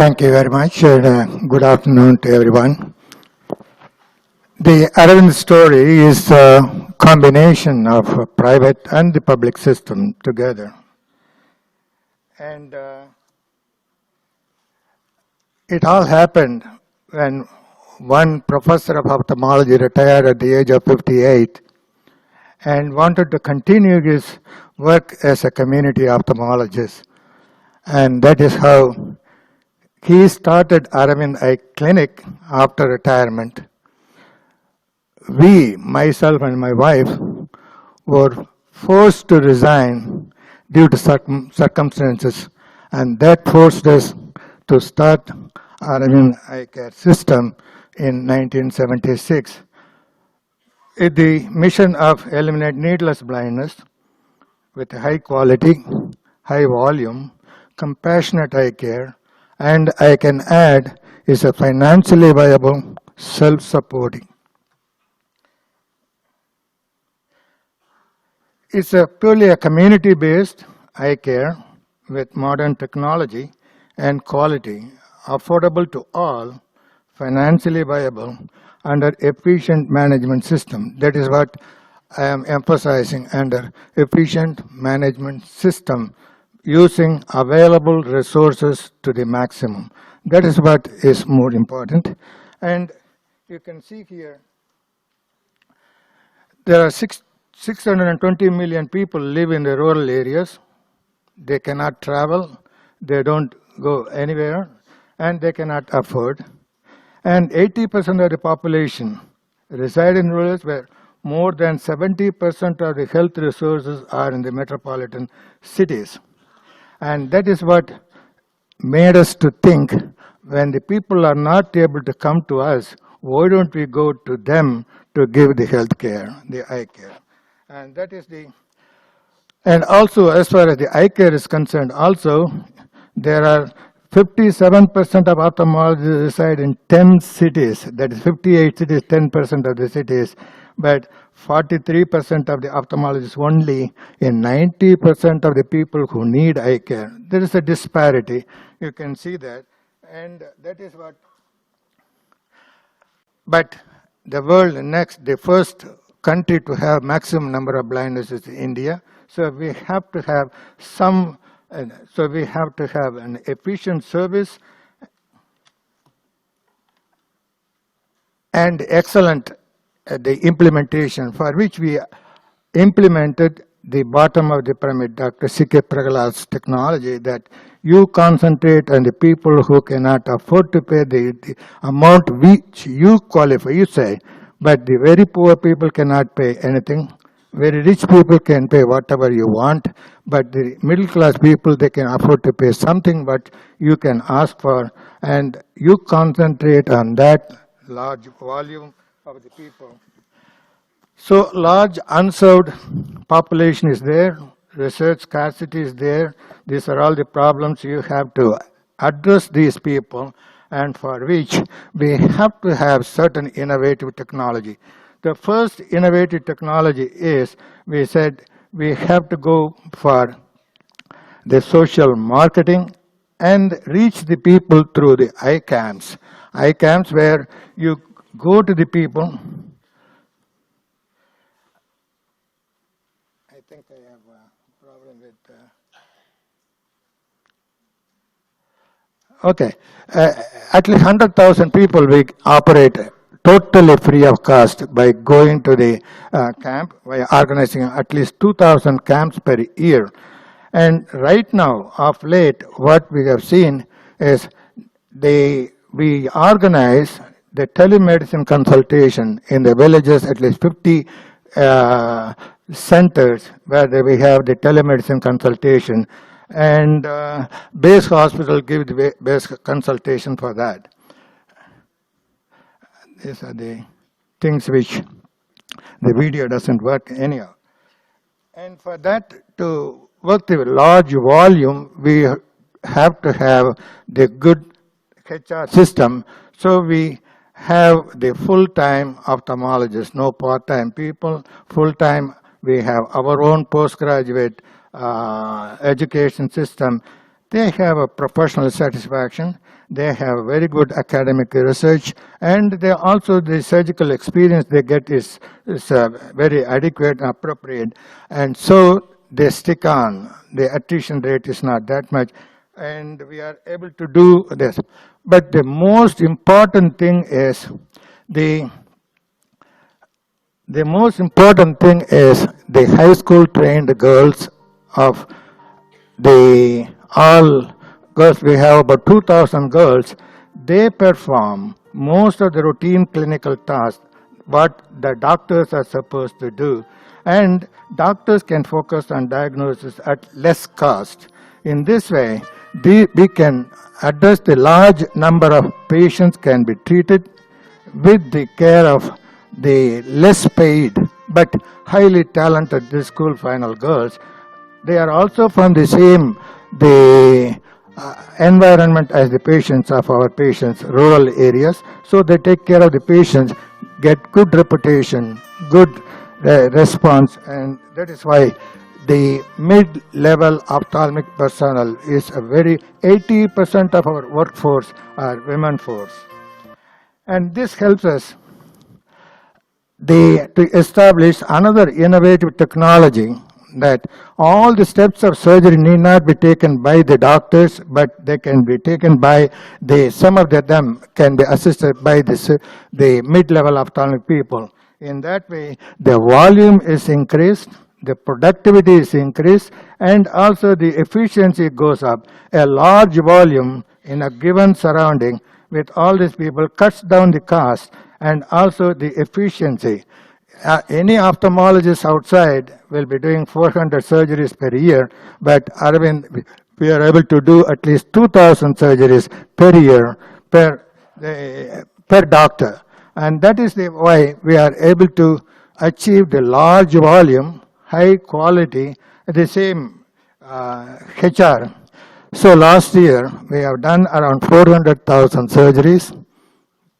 Thank you very much, and good afternoon to everyone. The Aravind story is a combination of a private and the public system together. And it all happened when one professor of ophthalmology retired at the age of 58 and wanted to continue his work as a community ophthalmologist. And that is how he started Aravind Eye Clinic after retirement. We, myself and my wife, were forced to resign due to circumstances, and that forced us to start Aravind Eye Care System in 1976. With the mission of eliminate needless blindness with high quality, high volume, compassionate eye care, and I can add is a financially viable, self-supporting. It's purely a community-based eye care with modern technology and quality, affordable to all, financially viable, under efficient management system. That is what I am emphasizing under efficient management system, using available resources to the maximum. That is what is more important. And you can see here, there are 620 million people live in the rural areas. They cannot travel, they don't go anywhere, and they cannot afford. And 80% of the population reside in rural areas where more than 70% of the health resources are in the metropolitan cities. And that is what made us to think, when the people are not able to come to us, why don't we go to them to give the health care, the eye care? And that is and also as far as the eye care is concerned, also there are 57% of ophthalmologists reside in 10 cities, that is 58 cities, 10% of the cities, but 43% of the ophthalmologists only in 90% of the people who need eye care. There is a disparity, you can see that, and that is what. But the world next, the first country to have maximum number of blindness is India. So we have to have an efficient service and excellent the implementation, for which we implemented the bottom of the pyramid, Dr. C.K. Praghalad's technology, that you concentrate on the people who cannot afford to pay the amount which you qualify, you say, but the very poor people cannot pay anything. Very rich people can pay whatever you want, but the middle class people, they can afford to pay something what you can ask for, and you concentrate on that large volume of the people. So large unserved population is there, research scarcity is there. These are all the problems you have to address these people, and for which we have to have certain innovative technology. The first innovative technology is, we said we have to go for the social marketing and reach the people through the eye camps. Eye camps where you go to the people. I think I have a problem with. Okay, at least 100,000 people we operate totally free of cost by going to the camp, by organizing at least 2,000 camps per year. And right now, of late, what we have seen is we organize the telemedicine consultation in the villages, at least 50 centers where we have the telemedicine consultation, and base hospital give the base consultation for that. These are the things which the video doesn't work anyhow. And for that to work the large volume, we have to have the good HR system. So we have the full-time ophthalmologists, no part-time people, full-time. We have our own postgraduate education system, They have a professional satisfaction, they have very good academic research, and they also the surgical experience they get is very adequate and appropriate, and so they stick on. The attrition rate is not that much, and we are able to do this. But the most important thing is the most important thing is the high school trained girls of the all girls. We have about 2,000 girls. They perform most of the routine clinical tasks what the doctors are supposed to do, and doctors can focus on diagnosis at less cost. In this way, we can address the large number of patients can be treated with the care of the less paid but highly talented school final girls. They are also from the same environment as the patients of our patients, rural areas. So they take care of the patients, get good reputation, good response, and that is why the mid-level ophthalmic personnel is a very 80% of our workforce are women force, and this helps us to establish another innovative technology that all the steps of surgery need not be taken by the doctors, but they can be taken by some of them can be assisted by the mid-level ophthalmic people. In that way, the volume is increased, the productivity is increased, and also the efficiency goes up. A large volume in a given surrounding with all these people cuts down the cost and also the efficiency. Any ophthalmologist outside will be doing 400 surgeries per year, but Arvind, we are able to do at least 2,000 surgeries per year per doctor. And that is why we are able to achieve the large volume, high quality, at the same HR. So last year, we have done around 400,000 surgeries.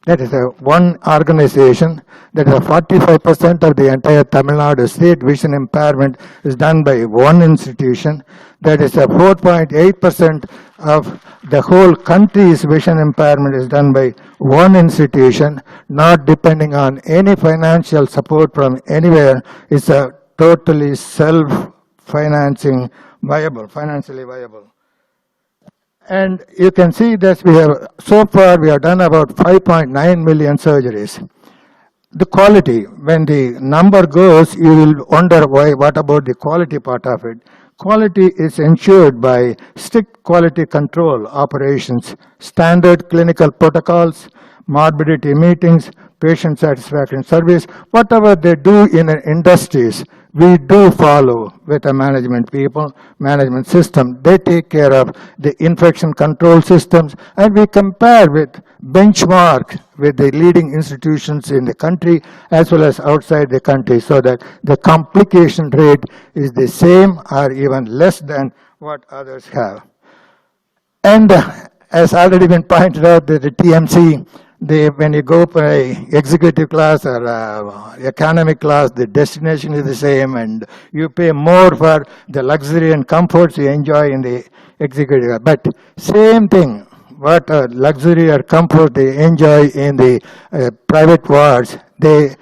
That is one organization. That is 45% of the entire Tamil Nadu state vision impairment is done by one institution. That is 4.8% of the whole country's vision impairment is done by one institution, not depending on any financial support from anywhere. It's a totally self-financing viable, financially viable. And you can see that so far we have done about 5.9 million surgeries. The quality, when the number goes, you will wonder what about the quality part of it. Quality is ensured by strict quality control operations, standard clinical protocols, morbidity meetings, patient satisfaction surveys, whatever they do in industries, we do follow with the management system. They take care of the infection control systems, and we compare with benchmark with the leading institutions in the country as well as outside the country, so that the complication rate is the same or even less than what others have. And as already been pointed out, the TMC, when you go for an executive class or economic class, the destination is the same, and you pay more for the luxury and comforts you enjoy in the executive class. But same thing, what luxury or comfort they enjoy in the private wards, they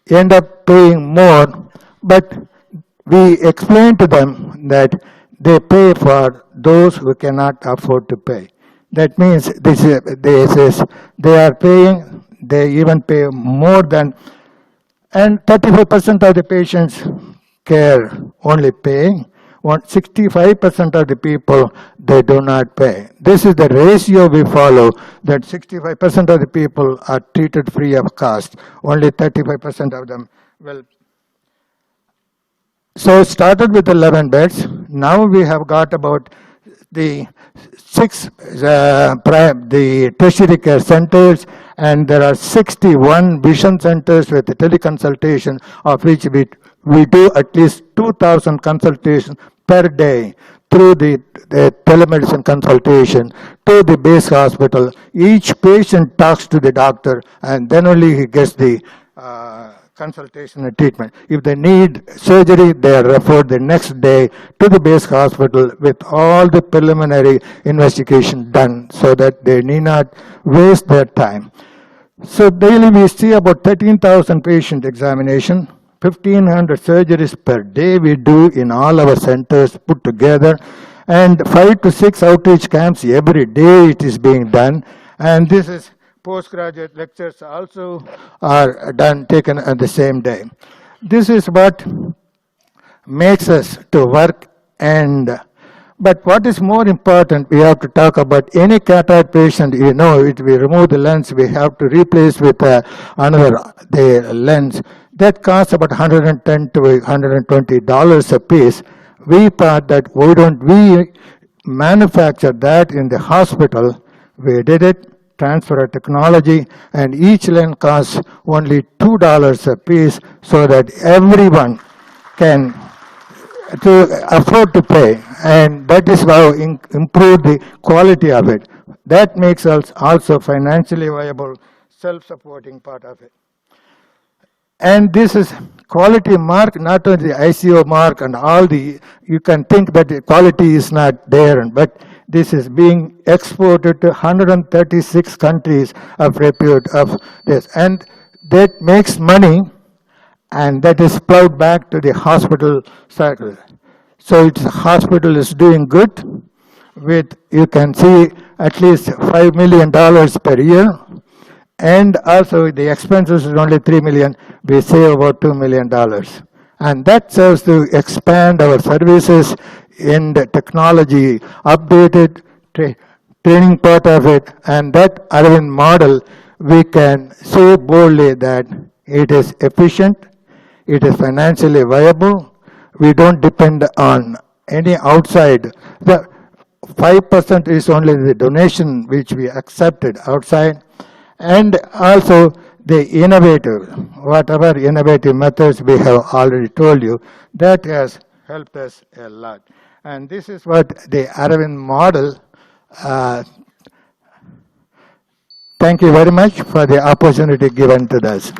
end up paying more. But we explain to them that they pay for those who cannot afford to pay. That means they are paying, they even pay more than, and 35% of the patients care only paying, 65% of the people, they do not pay. This is the ratio we follow, that 65% of the people are treated free of cost, only 35% of them will. So it started with 11 beds, now we have got about the 6 the tertiary care centers, and there are 61 vision centers with the teleconsultation, of which we do at least 2,000 consultations per day through the telemedicine consultation to the base hospital. Each patient talks to the doctor, and then only he gets the consultation and treatment. If they need surgery, they are referred the next day to the base hospital with all the preliminary investigation done so that they need not waste their time. So daily we see about 13,000 patient examination, 1,500 surgeries per day we do in all our centers put together, and 5 to 6 outreach camps every day it is being done. And this is postgraduate lectures also are taken on the same day. This is what makes us to work. But what is more important, we have to talk about any cataract patient, if we remove the lens, we have to replace with the lens. That costs about $110 to $120 a piece. We thought that why don't we manufacture that in the hospital? We did it, transfer our technology, and each lens costs only $2 a piece so that everyone can afford to pay, and that is how improve the quality of it. That makes us also financially viable, self-supporting part of it. And this is quality mark, not only the ICO mark and all the, you can think that the quality is not there, but this is being exported to 136 countries of repute of this. And that makes money, and that is plowed back to the hospital cycle. So the hospital is doing good with, you can see, at least $5 million per year. And also the expenses is only $3 million. We save about $2 million. And that serves to expand our services in the technology, updated training part of it. And that Aravind model, we can say boldly that it is efficient, it is financially viable. We don't depend on any outside. The 5% is only the donation which we accepted outside. And also the innovative, whatever innovative methods we have already told you, that has helped us a lot. And this is what the Aravind model. Thank you very much for the opportunity given to us.